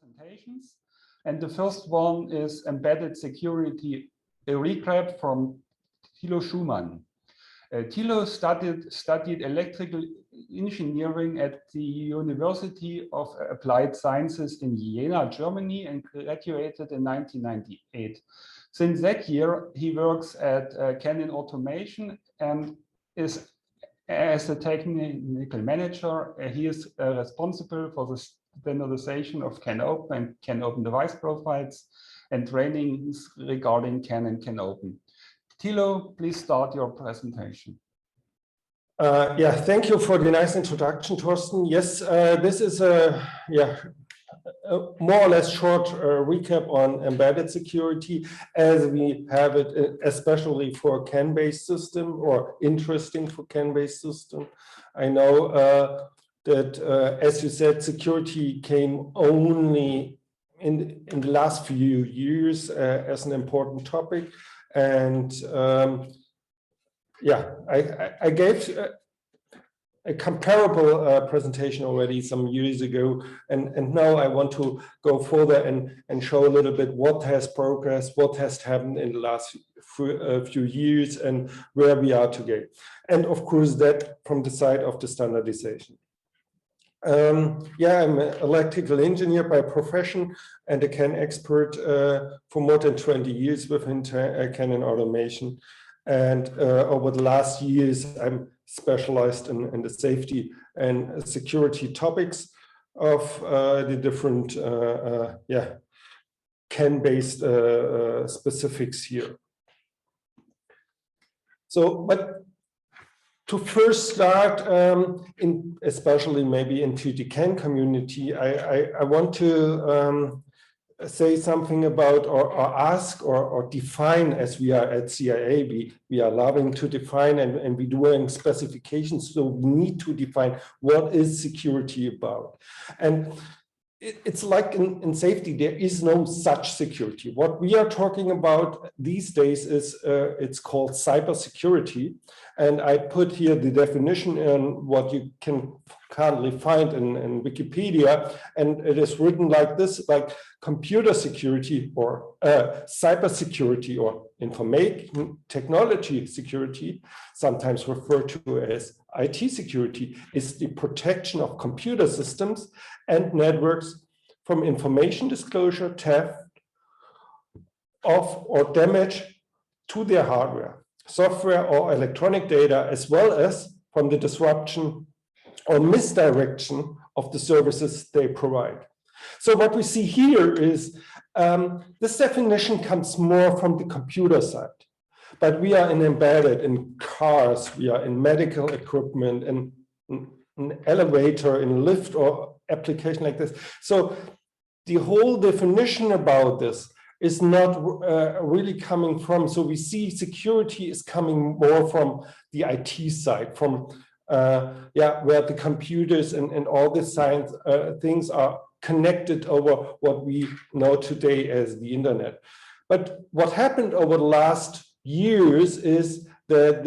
presentations. And the first one is Embedded Security, a recap from Thilo Schumann. Thilo studied electrical engineering at the University of Applied Sciences in Jena, Germany, and graduated in 1998. Since that year, he works at Canon Automation and is as a technical manager. He is responsible for the standardization of CAN-open and CAN-open device profiles and trainings regarding CAN and CAN-open. Thilo, please start your presentation. Yeah, thank you for the nice introduction, Thorsten. Yes, this is a more or less short recap on embedded security as we have it, especially for CAN-based system, or interesting for CAN-based system. I know that, as you said, security came only in the last few years as an important topic. And yeah, I gave a comparable presentation already some years ago, and now I want to go further and show a little bit what has progressed, what has happened in the last few years, and where we are today. And of course, that from the side of the standardization. Yeah, I'm an electrical engineer by profession and a CAN expert for more than 20 years within Canon Automation. And over the last years, I'm specialized in the safety and security topics of the different CAN-based specifics here. So, but to first start, especially maybe into the CAN community, I want to say something about or ask or define, as we are at CIA, we are loving to define and we're doing specifications, so we need to define what is security about. And it's like in safety, there is no such security. What we are talking about these days is it's called cybersecurity. And I put here the definition in what you can currently find in Wikipedia. And it is written like this, like computer security or cybersecurity or information technology security, sometimes referred to as IT security, is the protection of computer systems and networks from information disclosure, theft of or damage to their hardware, software or electronic data, as well as from the disruption or misdirection of the services they provide. So what we see here is this definition comes more from the computer side, but we are embedded in cars, we are in medical equipment, in an elevator, in a lift or application like this. So the whole definition about this is not really coming from, so we see security is coming more from the IT side, from where the computers and all the science things are connected over what we know today as the internet. But what happened over the last years is that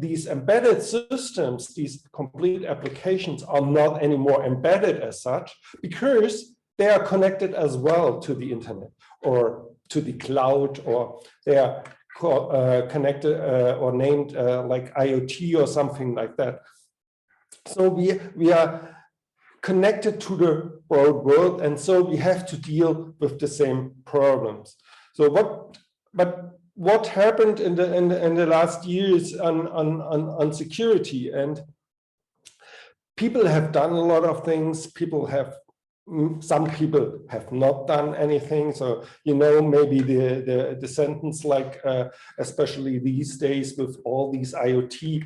these embedded systems, these complete applications, are not anymore embedded as such, because they are connected as well to the internet or to the cloud, or they are connected or named like IoT or something like that. So we are connected to the broad world, and so we have to deal with the same problems. So what happened in the last years on security? And people have done a lot of things. Some people have not done anything. So, you know, maybe the sentence like, especially these days with all these IoT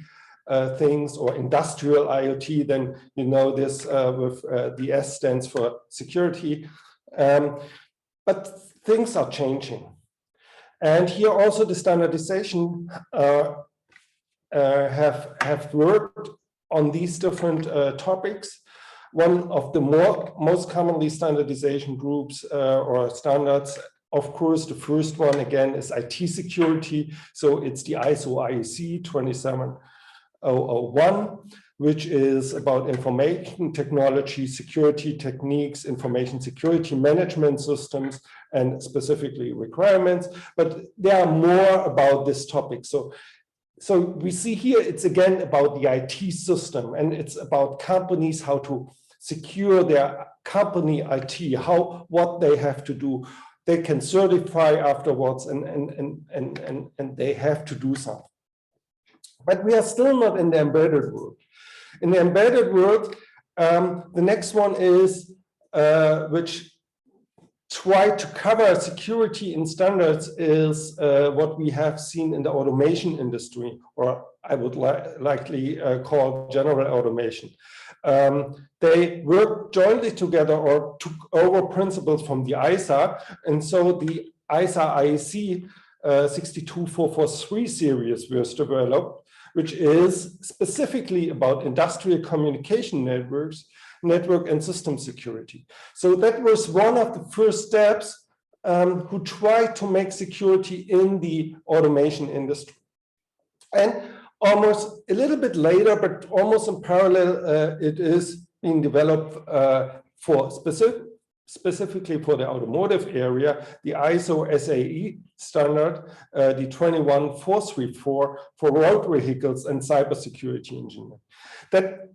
things or industrial IoT, then you know this with the S stands for security. But things are changing. And here also the standardization have worked on these different topics. One of the most commonly standardization groups or standards, of course, the first one again is IT security. So it's the ISO IEC 27001. which is about information technology, security techniques, information security management systems, and specifically requirements. But there are more about this topic. So we see here, it's again about the IT system, and it's about companies, how to secure their company IT, what they have to do. They can certify afterwards, and they have to do something. But we are still not in the embedded world. In the embedded world, the next one is which try to cover security in standards is what we have seen in the automation industry, or I would likely call general automation. They worked jointly together or took over principles from the ISA, and so the ISA IEC 62443 series was developed, which is specifically about industrial communication network and system security. So that was one of the first steps who tried to make security in the automation industry. And almost a little bit later, but almost in parallel, it is being developed for specifically for the automotive area, the ISO SAE standard, the 21434 for road vehicles and cybersecurity engineering. That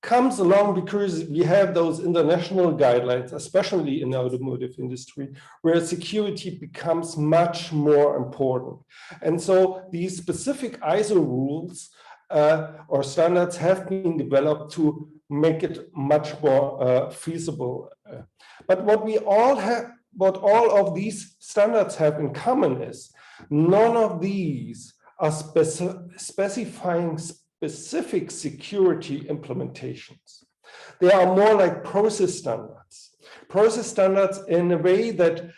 comes along because we have those international guidelines, especially in the automotive industry, where security becomes much more important. And so these specific ISO rules or standards have been developed to make it much more feasible. But what all of these standards have in common is none of these are specifying specific security implementations. They are more like process standards. Process standards in a way that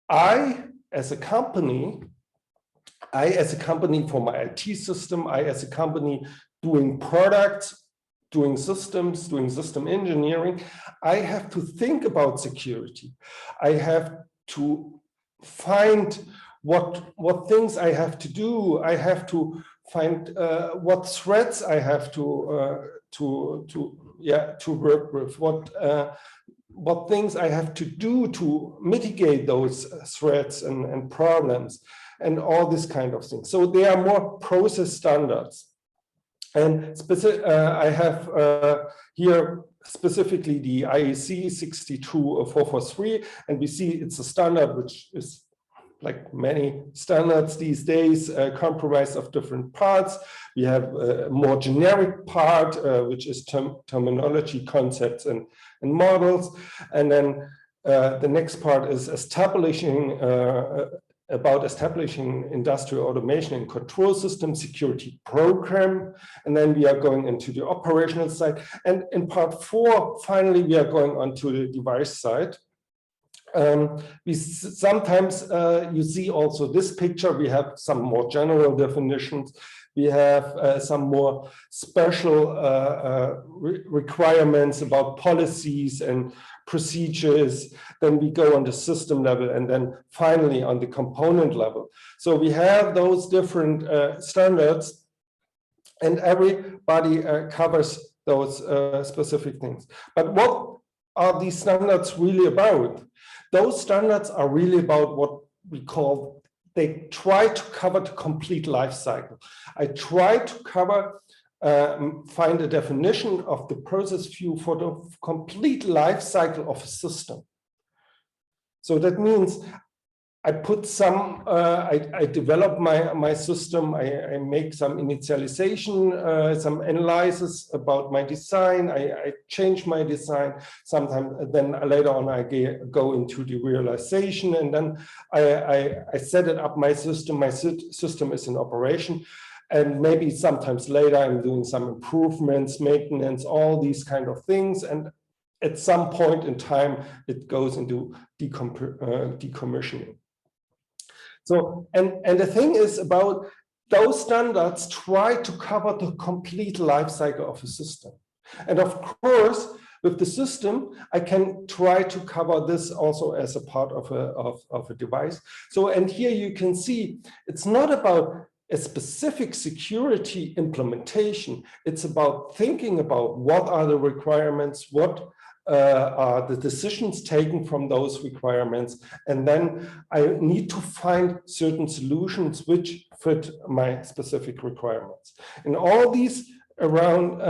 I, as a company for my IT system, I, as a company doing products, doing systems, doing system engineering, I have to think about security. I have to find what things I have to do. I have to find what threats I have to work with. What things I have to do to mitigate those threats and problems, and all this kind of things. So they are more process standards. And I have here specifically the IEC 62443, and we see it's a standard which is, like many standards these days, comprised of different parts. We have a more generic part, which is terminology, concepts, and models. And then the next part is establishing industrial automation and control system security program. And then we are going into the operational side. And in part 4, finally, we are going on to the device side. We sometimes you see also this picture. We have some more general definitions. We have some more special requirements about policies and procedures. Then we go on the system level, and then finally on the component level. So we have those different standards, and everybody covers those specific things. But what are these standards really about? Those standards are really about what we call, they try to cover the complete life cycle. I try to cover, find a definition of the process view for the complete life cycle of a system. So that means I put some, I develop my system, I make some initialization, some analysis about my design, I change my design, sometimes then later on I go into the realization, and then I set it up, my system is in operation, and maybe sometimes later I'm doing some improvements, maintenance, all these kind of things, and at some point in time it goes into decommissioning. So, and the thing is about those standards try to cover the complete life cycle of a system. And of course, with the system, I can try to cover this also as a part of a device. So, and here you can see, it's not about a specific security implementation. It's about thinking about what are the requirements, what are the decisions taken from those requirements, and then I need to find certain solutions which fit my specific requirements. And all these around,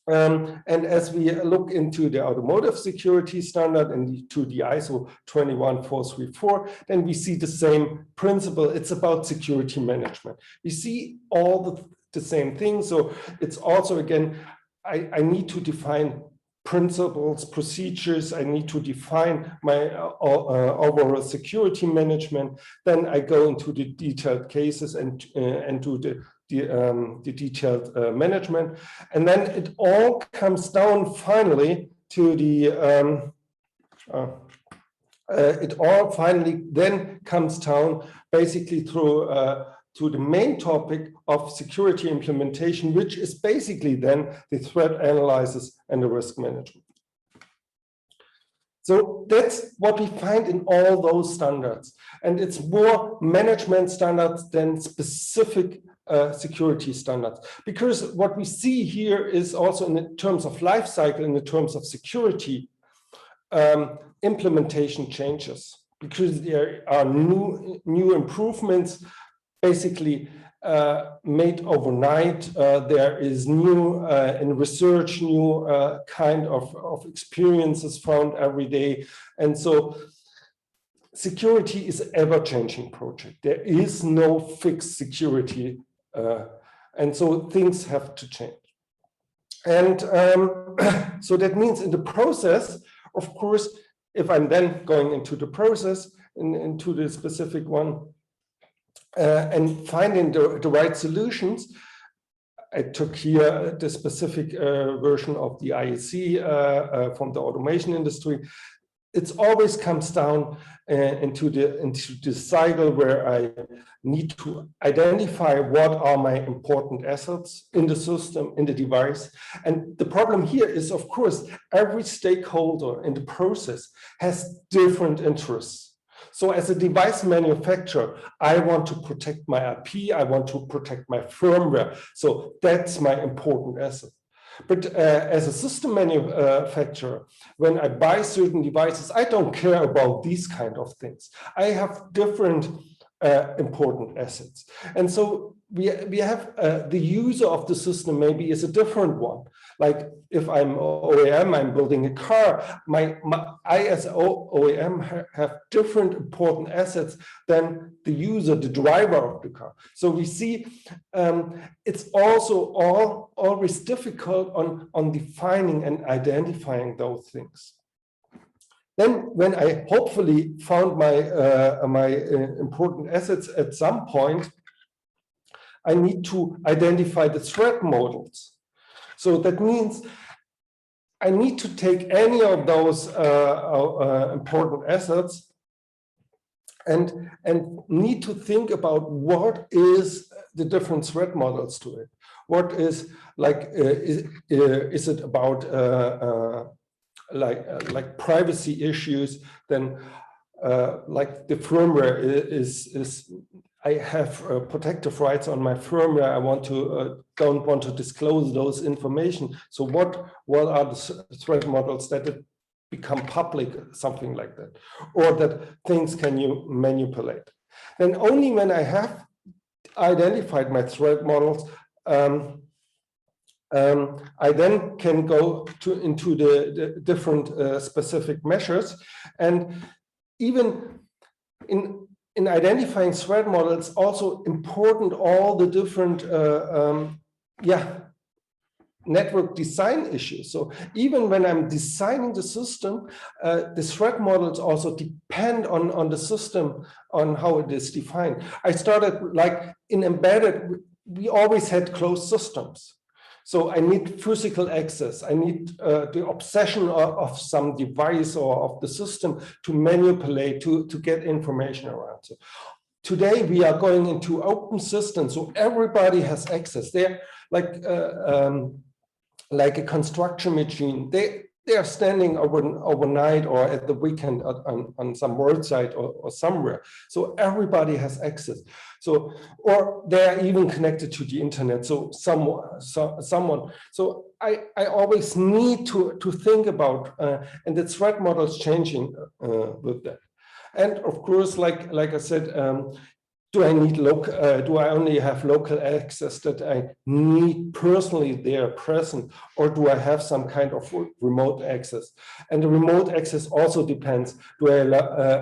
and as we look into the automotive security standard and to the ISO 21434, then we see the same principle. It's about security management. We see all the same things. So it's also, again, I need to define principles, procedures. I need to define my overall security management. Then I go into the detailed cases and do the detailed management. And then it all comes down finally to the, it all finally then comes down basically through to the main topic of security implementation, which is basically then the threat analysis and the risk management. So that's what we find in all those standards. And it's more management standards than specific security standards. Because what we see here is also in terms of life cycle, in the terms of security, implementation changes. Because there are new improvements basically made overnight. There is new in research, new kind of experiences found every day. And so security is an ever-changing project. There is no fixed security. And so things have to change. And so that means in the process, of course, if I'm then going into the process, into the specific one, and finding the right solutions, I took here the specific version of the iCC from the automation industry. It always comes down into the cycle where I need to identify what are my important assets in the system, in the device. And the problem here is, of course, every stakeholder in the process has different interests. So as a device manufacturer, I want to protect my IP, I want to protect my firmware. So that's my important asset. But as a system manufacturer, when I buy certain devices, I don't care about these kind of things. I have different important assets. And so we have the user of the system maybe is a different one. Like if I'm OEM, I'm building a car, I as OEM have different important assets than the user, the driver of the car. So we see it's also always difficult on defining and identifying those things. Then when I hopefully found my important assets at some point, I need to identify the threat models. So that means I need to take any of those important assets and need to think about what is the different threat models to it. What is like, is it about like privacy issues? Then like the firmware is I have protective rights on my firmware. I want to don't want to disclose those information. So what are the threat models that become public, something like that, or that things can you manipulate? And only when I have identified my threat models, I then can go into the different specific measures. And even in identifying threat models, also important all the different network design issues. So even when I'm designing the system, the threat models also depend on the system, on how it is defined. I started like in embedded, we always had closed systems. So I need physical access. I need the obsession of some device or of the system to manipulate, to get information around. So today we are going into open systems, so everybody has access. They're like a construction machine. they are standing overnight or at the weekend on some roadside or somewhere. So everybody has access. So, or they are even connected to the internet. So someone. So I always need to think about, and the threat model is changing with that. And of course, like I said, do I need do I only have local access that I need personally there present, or do I have some kind of remote access? And the remote access also depends. Do I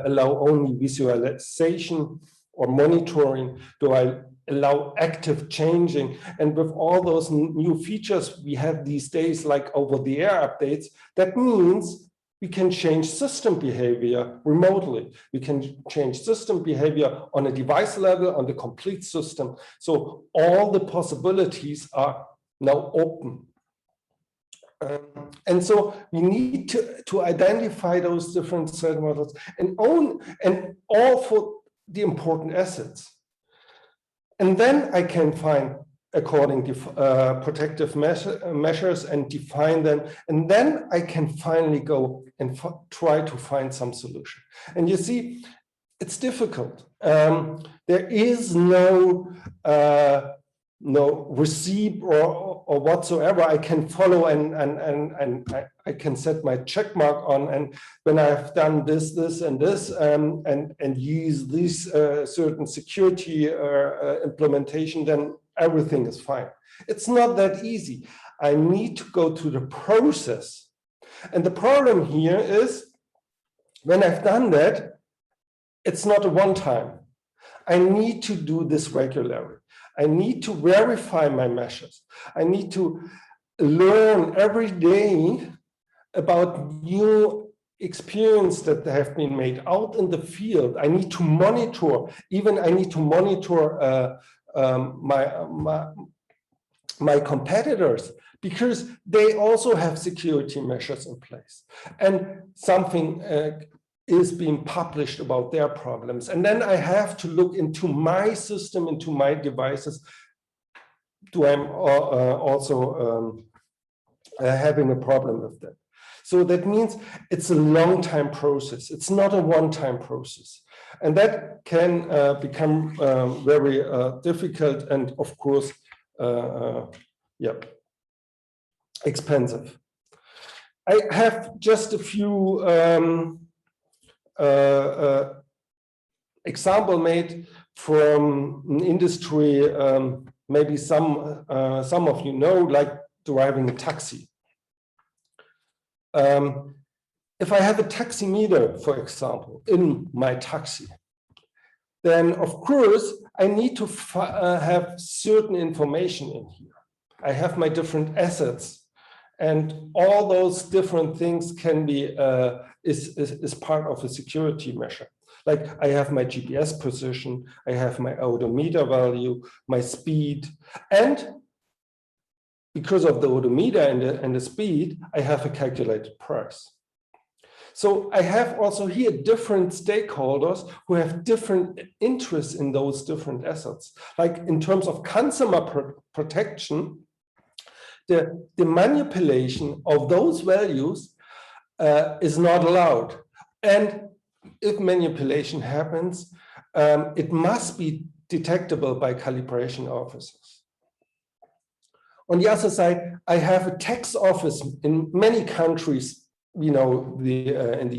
allow only visualization or monitoring? Do I allow active changing? And with all those new features we have these days, like over-the-air updates, that means we can change system behavior remotely. We can change system behavior on a device level, on the complete system. So all the possibilities are now open. And so we need to identify those different threat models and all for the important assets. And then I can find according to protective measures and define them. And then I can finally go and try to find some solution. And you see, it's difficult. There is no receipt or whatsoever I can follow and I can set my check mark on, and when I've done this and this and use this certain security implementation, then everything is fine. It's not that easy. I need to go to the process. And the problem here is when I've done that, it's not a one time. I need to do this regularly. I need to verify my measures. I need to learn every day about new experience that have been made out in the field. I need to monitor, even I need to monitor my competitors, because they also have security measures in place. And something is being published about their problems. And then I have to look into my system, into my devices. Do I also having a problem with that? So that means it's a long-time process. It's not a one-time process. And that can become very difficult and, of course, expensive. I have just a few example made from an industry, maybe some of you know, like driving a taxi. If I have a taximeter, for example, in my taxi, then of course I need to have certain information in here. I have my different assets, and all those different things can be is part of a security measure. Like I have my GPS position, I have my odometer value, my speed, and because of the odometer and the speed, I have a calculated price. So I have also here different stakeholders who have different interests in those different assets. Like in terms of consumer protection, the manipulation of those values is not allowed. And if manipulation happens, it must be detectable by calibration officers. On the other side, I have a tax office in many countries. You know, in the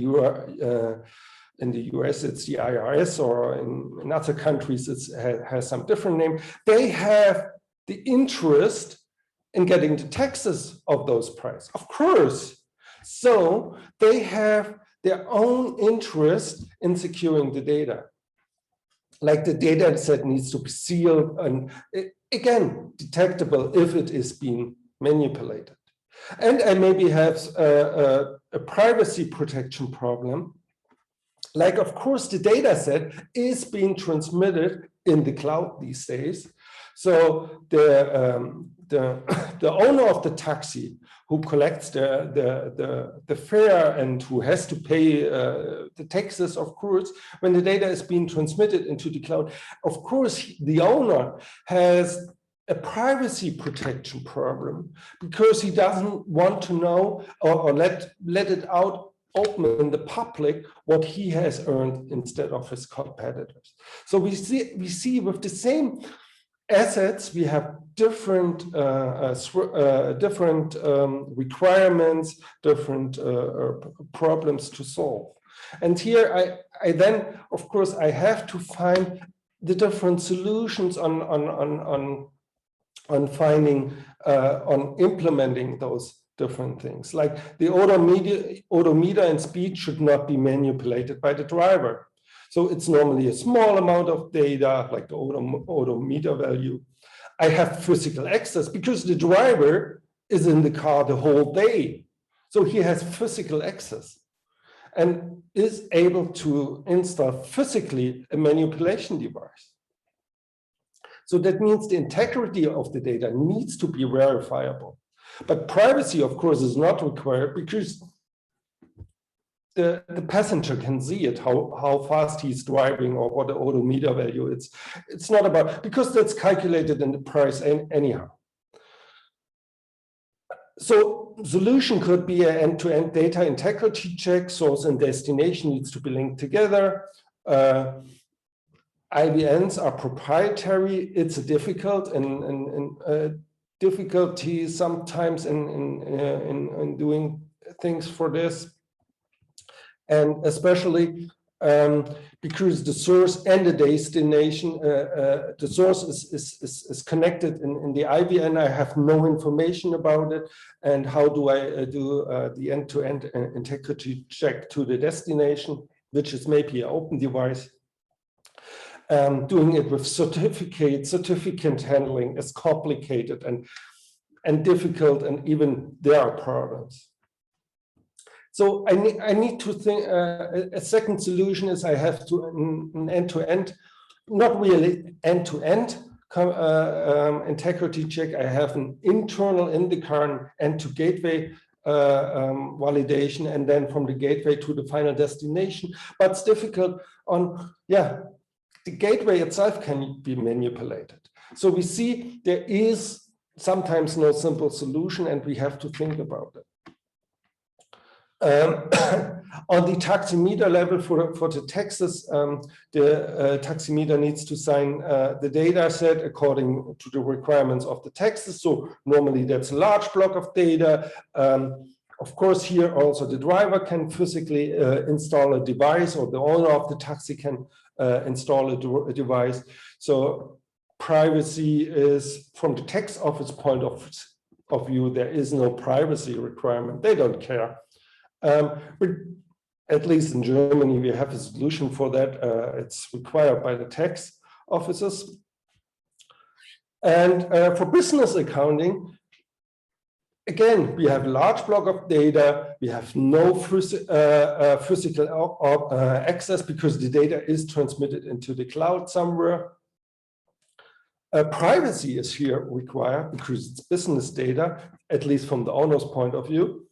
US, it's the IRS, or in other countries, it has some different name. They have the interest in getting the taxes of those prices, of course. So they have their own interest in securing the data. Like the data set needs to be sealed and, again, detectable if it is being manipulated. And I maybe have a privacy protection problem. Like, of course, the data set is being transmitted in the cloud these days. So the owner of the taxi who collects the fare and who has to pay the taxes, of course, when the data is being transmitted into the cloud, of course, the owner has a privacy protection problem because he doesn't want to know or let it out open in the public what he has earned instead of his competitors. So we see with the same assets, we have different requirements, different problems to solve. And here I then, of course, I have to find the different solutions on implementing those different things. Like the odometer and speed should not be manipulated by the driver. So it's normally a small amount of data, like the odometer value. I have physical access because the driver is in the car the whole day. So he has physical access and is able to install physically a manipulation device. So that means the integrity of the data needs to be verifiable. But privacy, of course, is not required because the passenger can see it, how fast he's driving or what the odometer value is. It's not about, because that's calculated in the price anyhow. So solution could be an end-to-end data integrity check. Source and destination needs to be linked together. IVNs are proprietary. It's a difficult and difficulty sometimes in doing things for this. And especially because the source and the destination, the source is connected in the IVN. I have no information about it. And how do I do the end-to-end integrity check to the destination, which is maybe an open device? Doing it with certificate handling is complicated and difficult, and even there are problems. So I need to think, a second solution is I have to an end-to-end, not really end-to-end integrity check. I have an internal in the car end-to-gateway validation, and then from the gateway to the final destination. But it's difficult on, the gateway itself can be manipulated. So we see there is sometimes no simple solution, and we have to think about it. On the taximeter level for the taxes, the taximeter needs to sign the data set according to the requirements of the taxes. So normally that's a large block of data. Of course, here also the driver can physically install a device, or the owner of the taxi can install a device. So privacy is, from the tax office point of view, there is no privacy requirement. They don't care. But at least in Germany, we have a solution for that. It's required by the tax offices. And for business accounting, again, we have a large block of data. We have no physical access because the data is transmitted into the cloud somewhere. Privacy is here required because it's business data, at least from the owner's point of view.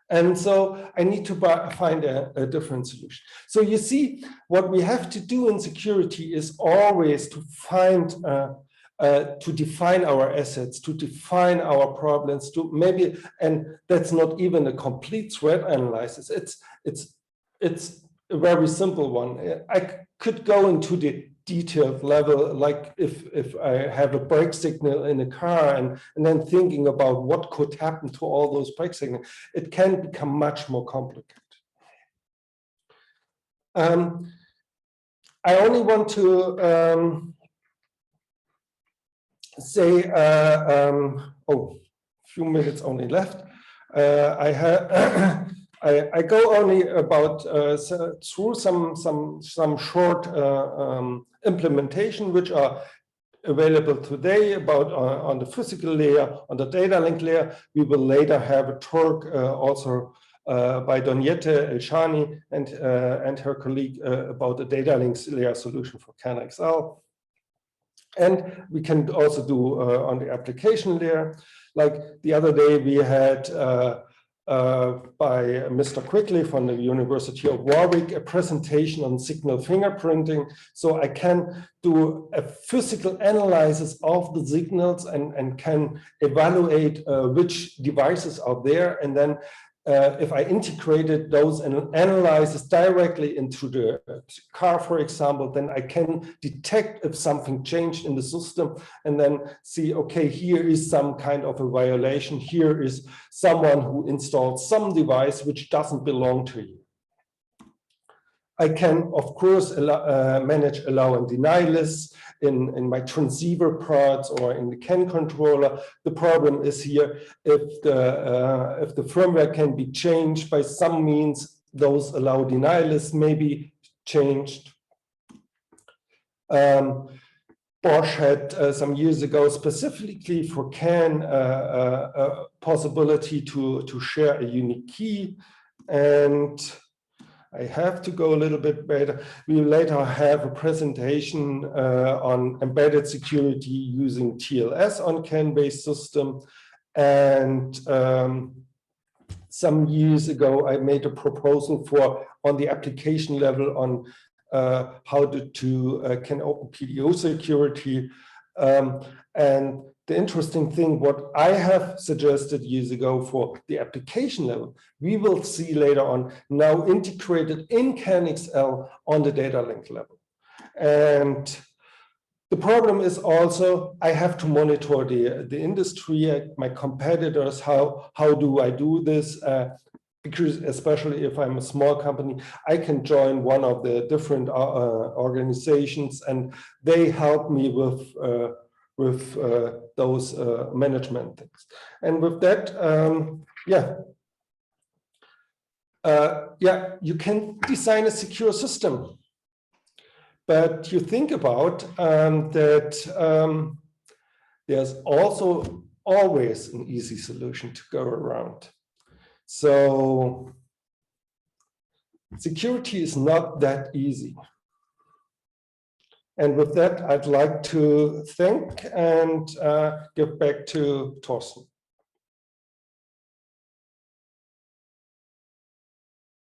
And so I need to find a different solution. So you see, what we have to do in security is always to find, to define our assets, to define our problems, to maybe, and that's not even a complete threat analysis. It's a very simple one. I could go into the detailed level, like if I have a brake signal in a car and then thinking about what could happen to all those brake signals, it can become much more complicated. I only want to say, oh, few minutes only left. I go only about through some short implementation which are available today about on the physical layer, on the data link layer. We will later have a talk also by Doniette Elshani and her colleague about the data links layer solution for CAN XL. And we can also do on the application layer. Like the other day, we had by Mr. Quigley from the University of Warwick, a presentation on signal fingerprinting. So I can do a physical analysis of the signals and can evaluate which devices are there. And then if I integrated those and analyzes directly into the car, for example, then I can detect if something changed in the system and then see, okay, here is some kind of a violation. Here is someone who installed some device which doesn't belong to you. I can, of course, manage allow and deny lists in my transceiver parts or in the CAN controller. The problem is here, if the firmware can be changed by some means, those allow deny lists may be changed. Bosch had some years ago, specifically for CAN, a possibility to share a unique key. And I have to go a little bit better. We will later have a presentation on embedded security using TLS on CAN-based system. And some years ago, I made a proposal for on the application level on how to CAN open PDO security. And the interesting thing, what I have suggested years ago for the application level, we will see later on now integrated in CAN-XL on the data link level. And the problem is also I have to monitor the industry, my competitors, how do I do this? Because especially if I'm a small company, I can join one of the different organizations and they help me with those management things. And with that, you can design a secure system. But you think about that there's also always an easy solution to go around. So security is not that easy. And with that, I'd like to thank and give back to Thorsten.